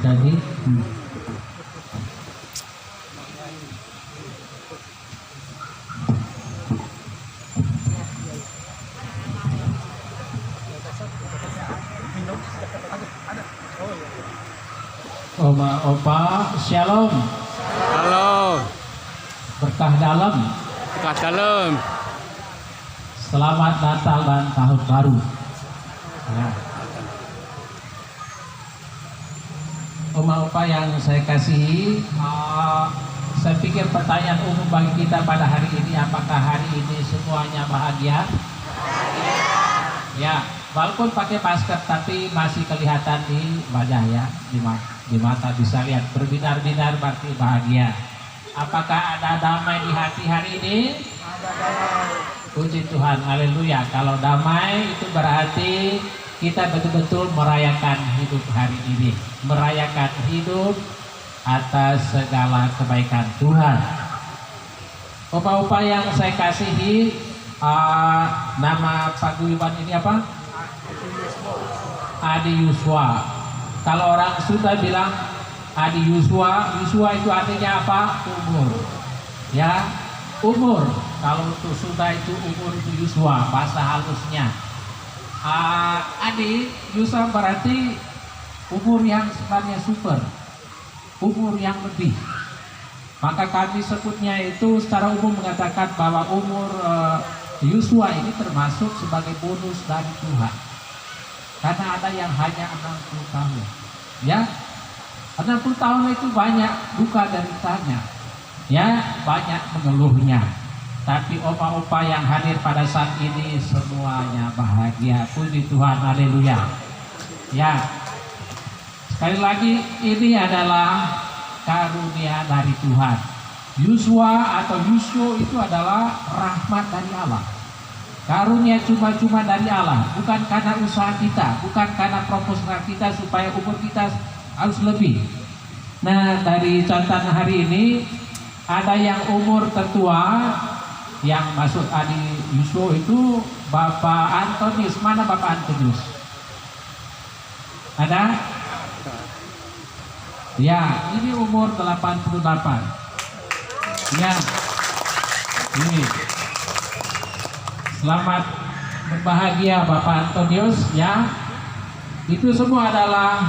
jadi. Oma opa shalom. Halo, Berkah dalam. Kak Dalam. Selamat Natal dan Tahun Baru. Ya. Oma opa yang saya kasihi, saya pikir pertanyaan umum bagi kita pada hari ini, apakah hari ini semuanya bahagia? Ya, walaupun pakai masker tapi masih kelihatan di wajah ya, di mata bisa lihat berbinar-binar berarti bahagia. Apakah ada damai di hati hari ini? Puji Tuhan, haleluya. Kalau damai itu berarti kita betul-betul merayakan hidup hari ini, merayakan hidup atas segala kebaikan Tuhan. Opa-opa yang saya kasihi, nama paguyuban ini apa? Adi Yuswa. Kalau orang Sunda bilang Adi Yuswa, Yuswa itu artinya apa? Umur. Ya, umur. Kalau untuk Sunda itu umur itu Yuswa, bahasa halusnya. Adi Yuswa berarti umur yang sebenarnya super, umur yang lebih. Maka kami sebutnya itu secara umum mengatakan bahwa umur Yuswa ini termasuk sebagai bonus dari Tuhan. Karena ada yang hanya 60 tahun. Ya, 60 tahun itu banyak duka deritanya. Ya, banyak mengeluhnya. Tapi opa-opa yang hadir pada saat ini semuanya bahagia. Puji Tuhan, haleluya. Ya, sekali lagi ini adalah karunia dari Tuhan. Yuswa atau Yusyo itu adalah rahmat dari Allah. Karunia cuma-cuma dari Allah, bukan karena usaha kita, bukan karena proposal kita supaya umur kita harus lebih. Nah, dari catatan hari ini ada yang umur tertua yang masuk Adi Yuswo itu Bapak Antonius. Mana Bapak Antonius? Ada? Ya, ini umur 88. Ya, ini. Selamat berbahagia Bapak Antonius ya. Itu semua adalah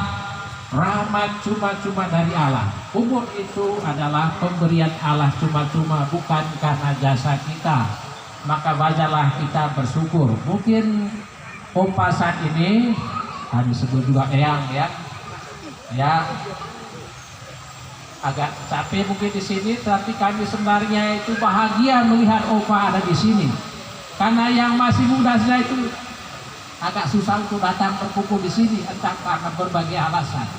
rahmat cuma-cuma dari Allah. Umur itu adalah pemberian Allah cuma-cuma, bukan karena jasa kita. Maka wajarlah kita bersyukur. Mungkin opa saat ini, disebut juga eyang ya. Ya, agak capek mungkin di sini, tapi kami sebenarnya itu bahagia melihat opa ada di sini. Karena yang masih muda saja itu agak susah untuk datang berkumpul di sini, entah karena berbagai alasan.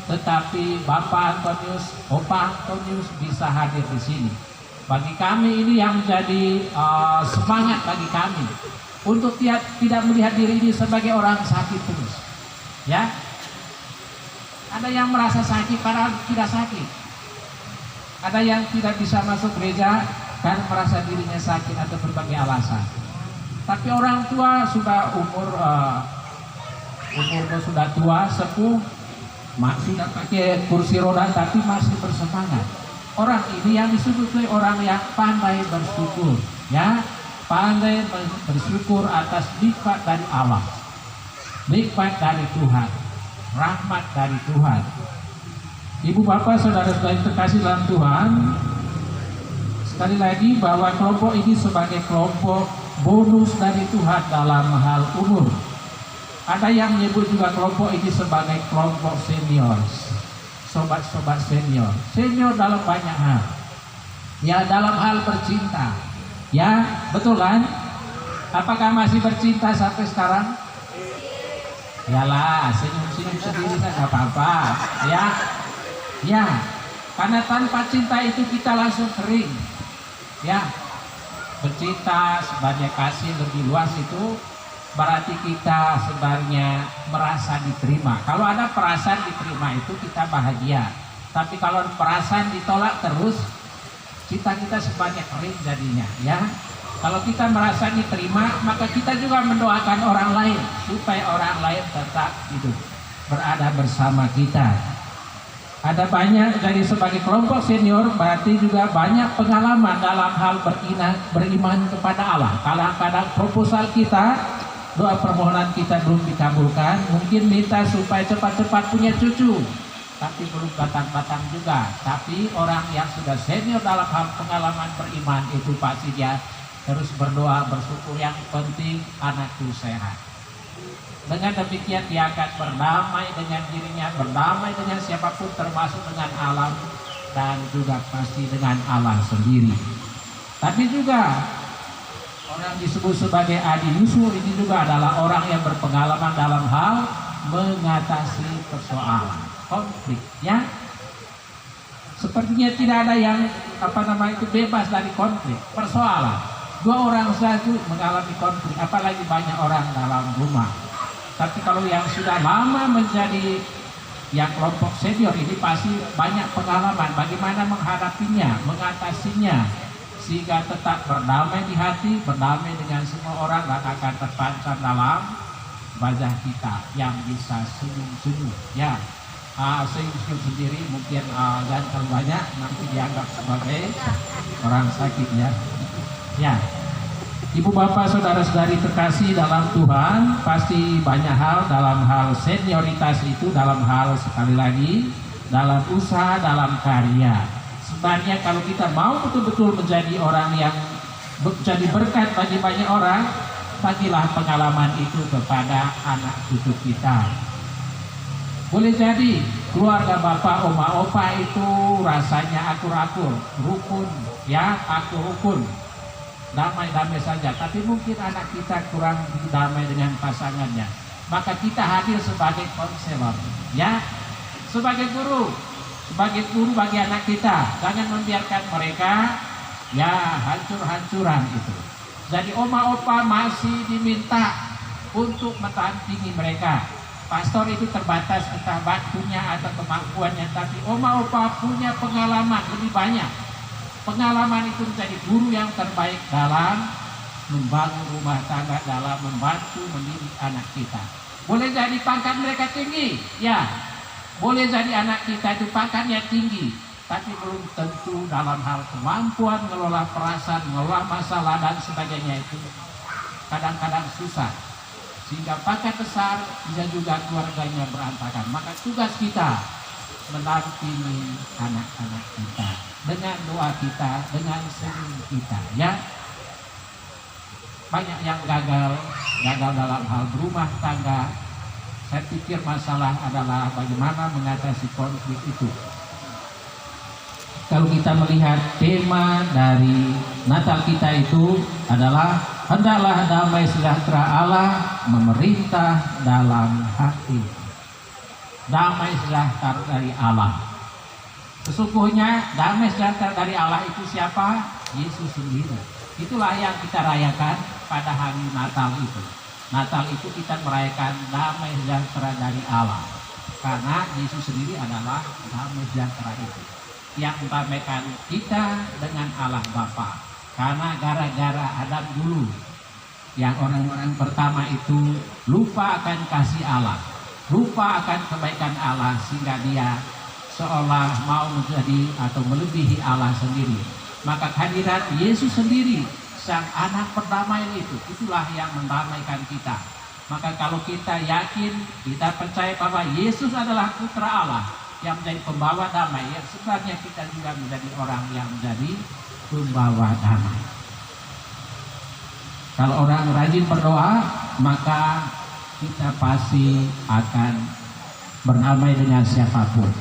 Tetapi Bapak Antonius, Opa Antonius bisa hadir di sini. Bagi kami ini yang menjadi semangat bagi kami untuk tidak melihat diri ini sebagai orang sakit terus. Ya, ada yang merasa sakit padahal tidak sakit. Ada yang tidak bisa masuk gereja karena merasa dirinya sakit atau berbagai alasan. Tapi orang tua sudah umurnya sudah tua, sepuh, sudah pakai kursi roda tapi masih bersemangat. Orang ini yang disebut orang yang pandai bersyukur, ya, pandai bersyukur atas nikmat dari Allah, nikmat dari Tuhan, rahmat dari Tuhan. Ibu bapak saudara-saudara yang terkasih dalam Tuhan, sekali lagi bahwa kelompok ini sebagai kelompok bonus dari Tuhan dalam hal umur. Ada yang menyebut juga kelompok ini sebagai kelompok senior, sobat-sobat senior. Senior dalam banyak hal. Ya, dalam hal bercinta. Ya, betul kan? Apakah masih bercinta sampai sekarang? Yalah, senyum-senyum sendiri kan gak apa-apa. Ya, ya. Karena tanpa cinta itu kita langsung kering. Ya, bercinta sebanyak kasih lebih luas itu berarti kita sebenarnya merasa diterima. Kalau ada perasaan diterima itu kita bahagia. Tapi kalau perasaan ditolak terus, kita sebanyak kering jadinya. Ya, kalau kita merasa diterima, maka kita juga mendoakan orang lain supaya orang lain tetap hidup, berada bersama kita. Ada banyak dari sebagai kelompok senior berarti juga banyak pengalaman dalam hal beriman kepada Allah. Kadang-kadang proposal kita, doa permohonan kita belum dikabulkan, mungkin minta supaya cepat-cepat punya cucu, tapi belum batang-batang juga. Tapi orang yang sudah senior dalam hal pengalaman beriman itu pasti dia terus berdoa, bersyukur, yang penting anakku sehat. Dengan demikian dia akan berdamai dengan dirinya, berdamai dengan siapapun, termasuk dengan alam dan juga pasti dengan Allah sendiri. Tapi juga orang disebut sebagai adinusul ini juga adalah orang yang berpengalaman dalam hal mengatasi persoalan, konflik, ya. Sepertinya tidak ada yang itu bebas dari konflik, persoalan. Dua orang saja mengalami konflik, apalagi banyak orang dalam rumah. Tapi kalau yang sudah lama menjadi yang kelompok senior ini pasti banyak pengalaman bagaimana menghadapinya, mengatasinya, sehingga tetap berdamai di hati, berdamai dengan semua orang, dan akan terpancar dalam wajah kita yang bisa senyum-senyum, ya. Senyum sendiri mungkin dan terlalu banyak nanti dianggap sebagai orang sakit, ya. Ya. Ibu bapak saudara-saudari terkasih dalam Tuhan, pasti banyak hal dalam hal senioritas itu, dalam hal sekali lagi dalam usaha, dalam karya. Sebenarnya kalau kita mau betul-betul menjadi orang yang menjadi berkat bagi banyak orang, bagilah pengalaman itu kepada anak cucu kita. Boleh jadi keluarga bapak, oma, opa itu rasanya akur-akur, rukun, ya, akur-rukun, damai-damai saja, tapi mungkin anak kita kurang damai dengan pasangannya. Maka kita hadir sebagai konselor, ya, sebagai guru bagi anak kita. Jangan membiarkan mereka ya hancur-hancuran itu. Jadi oma opa masih diminta untuk mendampingi mereka. Pastor itu terbatas entah waktunya atau kemampuannya, tapi oma opa punya pengalaman lebih banyak. Pengalaman itu menjadi guru yang terbaik dalam membangun rumah tangga, dalam membantu mendidik anak kita. Boleh jadi pangkat mereka tinggi, ya. Boleh jadi anak kita itu pangkatnya tinggi, tapi belum tentu dalam hal kemampuan mengelola perasaan, mengelola masalah dan sebagainya itu kadang-kadang susah. Sehingga pangkat besar bisa juga keluarganya berantakan. Maka tugas kita mendampingi anak-anak kita dengan doa kita, dengan senyum kita, ya. Banyak yang gagal dalam hal berumah tangga. Saya pikir masalah adalah bagaimana mengatasi konflik itu. Kalau kita melihat tema dari Natal kita itu adalah hendaklah damai sejahtera Allah memerintah dalam hati. Damai sejahtera dari Allah. Sesungguhnya damai sejahtera dari Allah itu siapa? Yesus sendiri. Itulah yang kita rayakan pada hari Natal itu. Natal itu kita merayakan damai sejahtera dari Allah. Karena Yesus sendiri adalah damai sejahtera itu, yang mendamaikan kita dengan Allah Bapa. Karena gara-gara Adam dulu, yang orang-orang pertama itu lupa akan kasih Allah, lupa akan kebaikan Allah, sehingga dia seolah mau menjadi atau melebihi Allah sendiri. Maka kehadiran Yesus sendiri, sang anak perdamaian itu, itulah yang mendamaikan kita. Maka kalau kita yakin, kita percaya bahwa Yesus adalah putra Allah yang menjadi pembawa damai, ya sebenarnya kita juga menjadi orang yang menjadi pembawa damai. Kalau orang rajin berdoa, maka kita pasti akan berdamai dengan siapapun.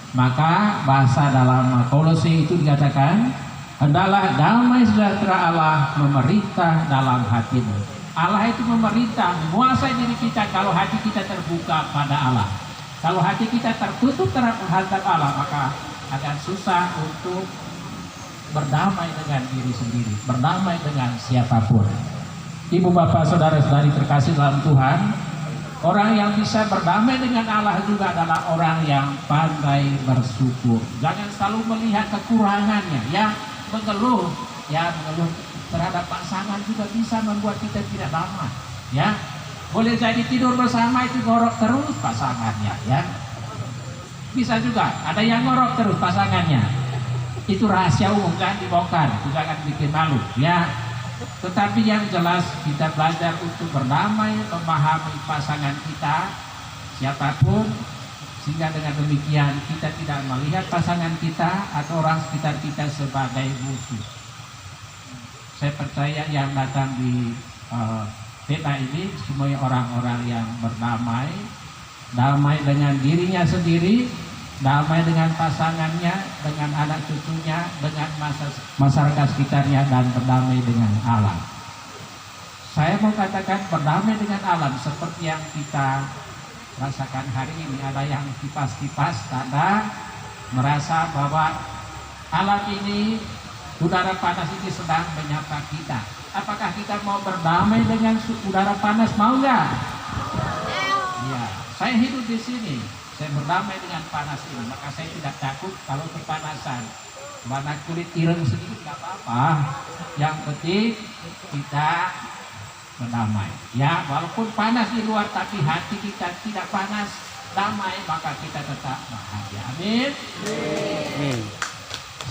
Maka bahasa dalam Kolose itu dikatakan, hendaklah damai sejahtera Allah memerintah dalam hatimu. Allah itu memerintah, menguasai diri kita kalau hati kita terbuka pada Allah. Kalau hati kita tertutup terhadap Allah, maka akan susah untuk berdamai dengan diri sendiri, berdamai dengan siapapun. Ibu bapak saudara-saudari terkasih dalam Tuhan, orang yang bisa berdamai dengan Allah juga adalah orang yang pandai bersyukur. Jangan selalu melihat kekurangannya, ya, mengeluh terhadap pasangan juga bisa membuat kita tidak damai, ya. Boleh jadi tidur bersama itu ngorok terus pasangannya, ya. Bisa juga ada yang ngorok terus pasangannya. Itu rahasia umum, kan dibongkar, juga akan bikin malu ya. Tetapi yang jelas kita belajar untuk berdamai, memahami pasangan kita siapapun, sehingga dengan demikian kita tidak melihat pasangan kita atau orang sekitar kita sebagai musuh. Saya percaya yang datang di peta ini semuanya orang-orang yang berdamai, damai dengan dirinya sendiri, damai dengan pasangannya, dengan anak cucunya, dengan masyarakat sekitarnya, dan berdamai dengan alam. Saya mau katakan berdamai dengan alam seperti yang kita rasakan hari ini. Ada yang kipas-kipas, tanda merasa bahwa alam ini, udara panas ini sedang menyapa kita. Apakah kita mau berdamai dengan udara panas? Mau nggak? Ya, saya hidup di sini. Saya berdamai dengan panas ini, maka saya tidak takut kalau kepanasan. Warna kulit ireng sedikit nggak apa-apa. Yang penting kita berdamai. Ya, walaupun panas di luar, tapi hati kita tidak panas, damai, maka kita tetap bahagia. Amin. Amin.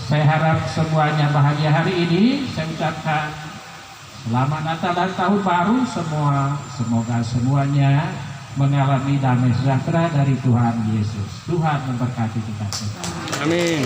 Saya harap semuanya bahagia hari ini. Saya ucapkan selamat Natal dan Tahun Baru semua. Semoga semuanya mengalami damai sejahtera dari Tuhan Yesus. Tuhan memberkati kita semua. Amin.